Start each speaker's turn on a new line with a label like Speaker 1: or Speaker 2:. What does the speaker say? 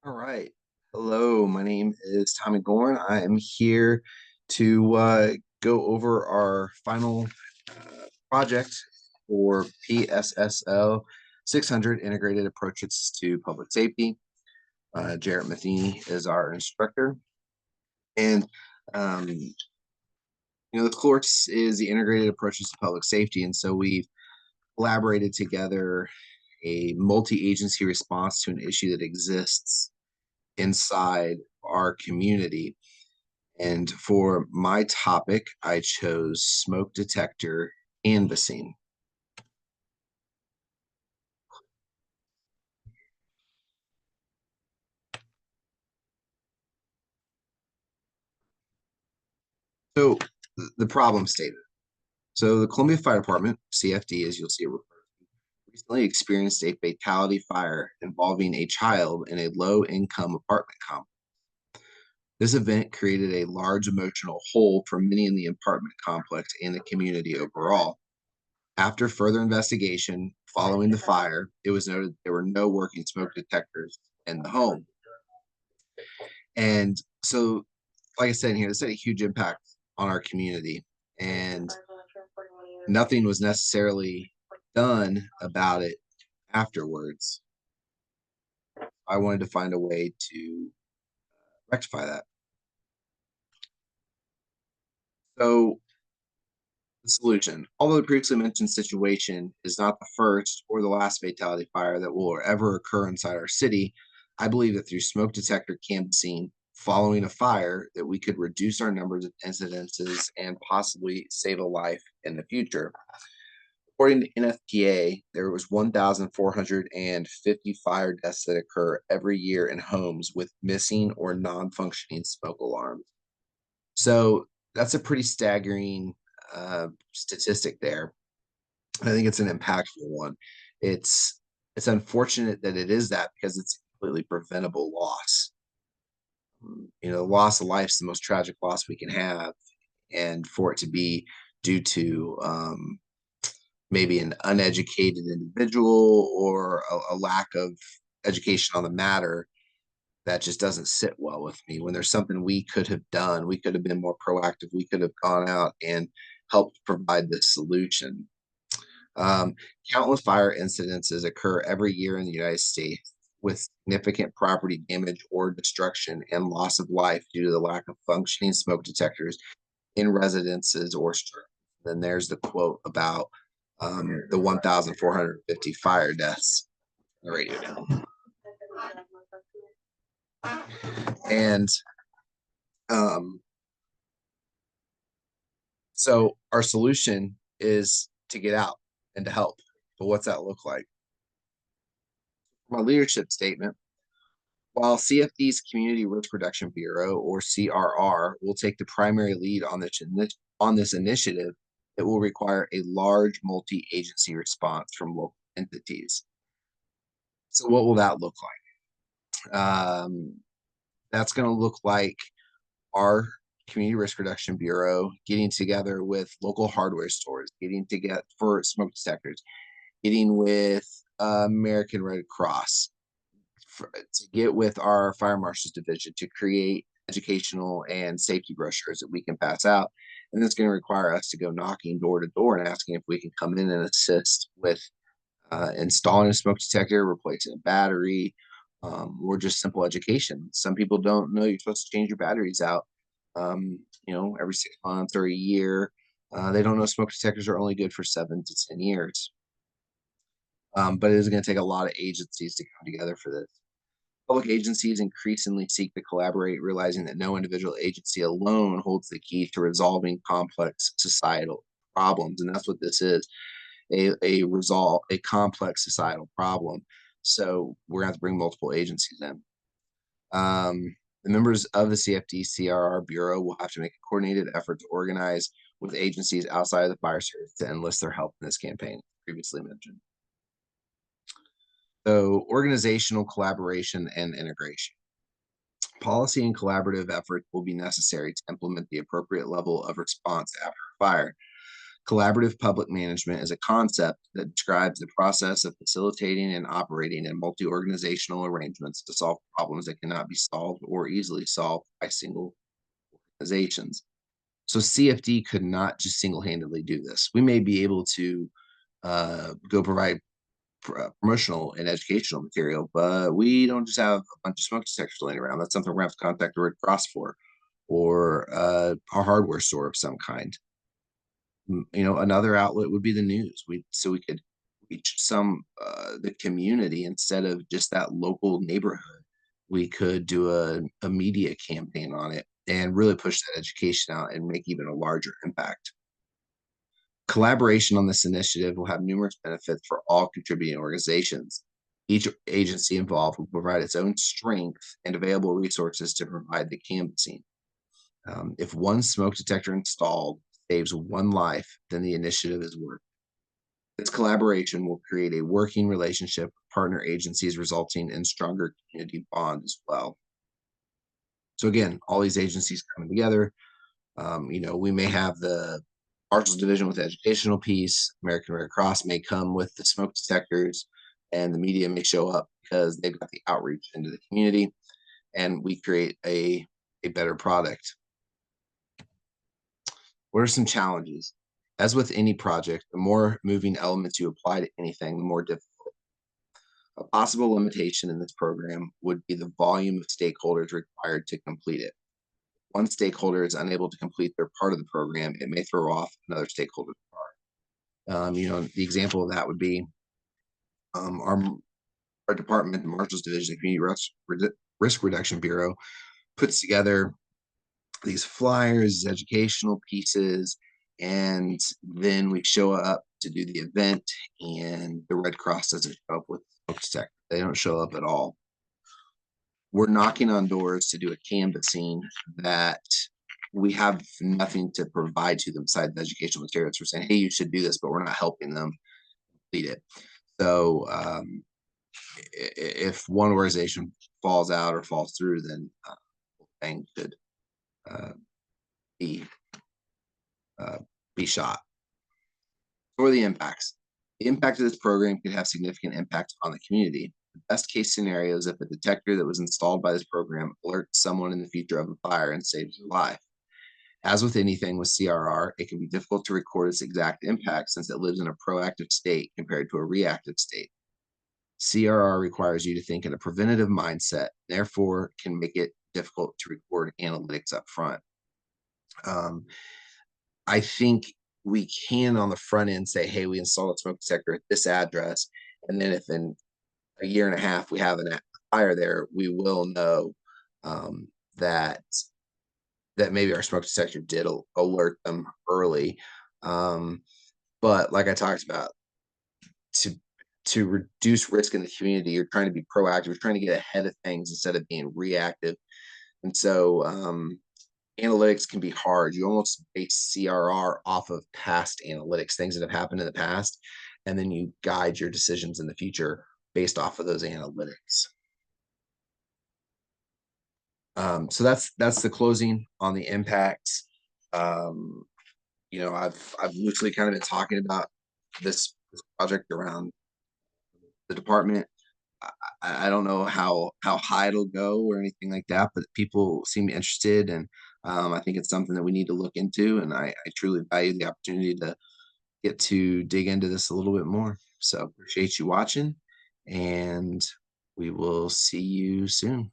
Speaker 1: All right. Hello, my name is Tommy Gorn. I am here to go over our final project for PSSL 600 Integrated Approaches to Public Safety. Jarrett Matheny is our instructor. And, the course is the Integrated Approaches to Public Safety. And so we've collaborated together a multi-agency response to an issue that exists inside our community. And for my topic, I chose smoke detector canvassing. So the problem statement. So the Columbia Fire Department, CFD, as you'll see it recently experienced a fatality fire involving a child in a low-income apartment complex. This event created a large emotional hole for many in the apartment complex and the community overall. After further investigation following the fire, it was noted there were no working smoke detectors in the home. And so, like I said here, this had a huge impact on our community, and nothing was necessarily done about it afterwards. I wanted to find a way to rectify that. So, the solution, although the previously mentioned situation is not the first or the last fatality fire that will ever occur inside our city, I believe that through smoke detector canvassing following a fire that we could reduce our numbers of incidences and possibly save a life in the future. According to NFPA, there was 1,450 fire deaths that occur every year in homes with missing or non-functioning smoke alarms. So that's a pretty staggering statistic there. I think it's an impactful one. It's it's unfortunate that it is that because it's a completely preventable loss. Loss of life is the most tragic loss we can have, and for it to be due to maybe an uneducated individual or a lack of education on the matter, that just doesn't sit well with me. When there's something we could have done, we could have been more proactive, we could have gone out and helped provide this solution. Um, Countless fire incidences occur every year in the United States with significant property damage or destruction and loss of life due to the lack of functioning smoke detectors in residences or structures. Then there's the quote about the 1,450 fire deaths on the radio down. And um, so our solution is to get out and to help. But what's that look like? My leadership statement, while CFD's Community Risk Reduction Bureau, or CRR, will take the primary lead on this initiative, it will require a large multi-agency response from local entities. So what will that look like? That's going to look like our Community Risk Reduction Bureau getting together with local hardware stores, getting together for smoke detectors, getting with American Red Cross, to get with our fire marshals division to create educational and safety brochures that we can pass out. And it's going to require us to go knocking door to door and asking if we can come in and assist with installing a smoke detector, replacing a battery, or just simple education. Some people don't know you're supposed to change your batteries out, every 6 months or a year. They don't know smoke detectors are only good for 7 to 10 years. But it is going to take a lot of agencies to come together for this. Public agencies increasingly seek to collaborate, realizing that no individual agency alone holds the key to resolving complex societal problems. And that's what this is, a complex societal problem. So we're going to have to bring multiple agencies in. The members of the CFD CRR Bureau will have to make a coordinated effort to organize with agencies outside of the fire service to enlist their help in this campaign, previously mentioned. So organizational collaboration and integration. Policy and collaborative efforts will be necessary to implement the appropriate level of response after a fire. Collaborative public management is a concept that describes the process of facilitating and operating in multi-organizational arrangements to solve problems that cannot be solved or easily solved by single organizations. So CFD could not just single-handedly do this. We may be able to go provide promotional and educational material, but we don't just have a bunch of smoke detectors laying around. That's something we're gonna have to contact the Red Cross for, or a hardware store of some kind. Another outlet would be the news. We could reach some the community instead of just that local neighborhood. We could do a media campaign on it and really push that education out and make even a larger impact. Collaboration on this initiative will have numerous benefits for all contributing organizations. Each agency involved will provide its own strength and available resources to provide the canvassing. If one smoke detector installed saves one life, then the initiative is worth it. This collaboration will create a working relationship with partner agencies, resulting in stronger community bond as well. So again, all these agencies coming together. We may have the Marshals Division with the educational piece. American Red Cross may come with the smoke detectors, and the media may show up because they've got the outreach into the community, and we create a better product. What are some challenges? As with any project, the more moving elements you apply to anything, the more difficult. A possible limitation in this program would be the volume of stakeholders required to complete it. One stakeholder is unable to complete their part of the program, it may throw off another stakeholder's part. The example of that would be our department, the Marshals Division, the Risk Reduction Bureau, puts together these flyers, educational pieces, and then we show up to do the event, and the Red Cross doesn't show up with smoke detector. They don't show up at all. We're knocking on doors to do a canvassing that we have nothing to provide to them besides the educational materials. We're saying, hey, you should do this, but we're not helping them complete it. So if one organization falls out or falls through, then thing could be be shot. For the impacts, the impact of this program could have significant impact on the community. The best case scenario is if a detector that was installed by this program alerts someone in the future of a fire and saves their life. As with anything with CRR, it can be difficult to record its exact impact since it lives in a proactive state compared to a reactive state. CRR requires you to think in a preventative mindset, therefore can make it difficult to record analytics up front. I think we can on the front end say, hey, we installed a smoke detector at this address. And then if in a year and a half we have a fire there, we will know that maybe our smoke detector did alert them early. But like I talked about, to reduce risk in the community, you're trying to be proactive, you're trying to get ahead of things instead of being reactive. And so analytics can be hard. You almost base CRR off of past analytics, things that have happened in the past, and then you guide your decisions in the future based off of those analytics. So that's the closing on the impacts. I've loosely kind of been talking about this project around the department. I don't know how high it'll go or anything like that, but people seem interested, and I think it's something that we need to look into. And I truly value the opportunity to get to dig into this a little bit more. So appreciate you watching, and we will see you soon.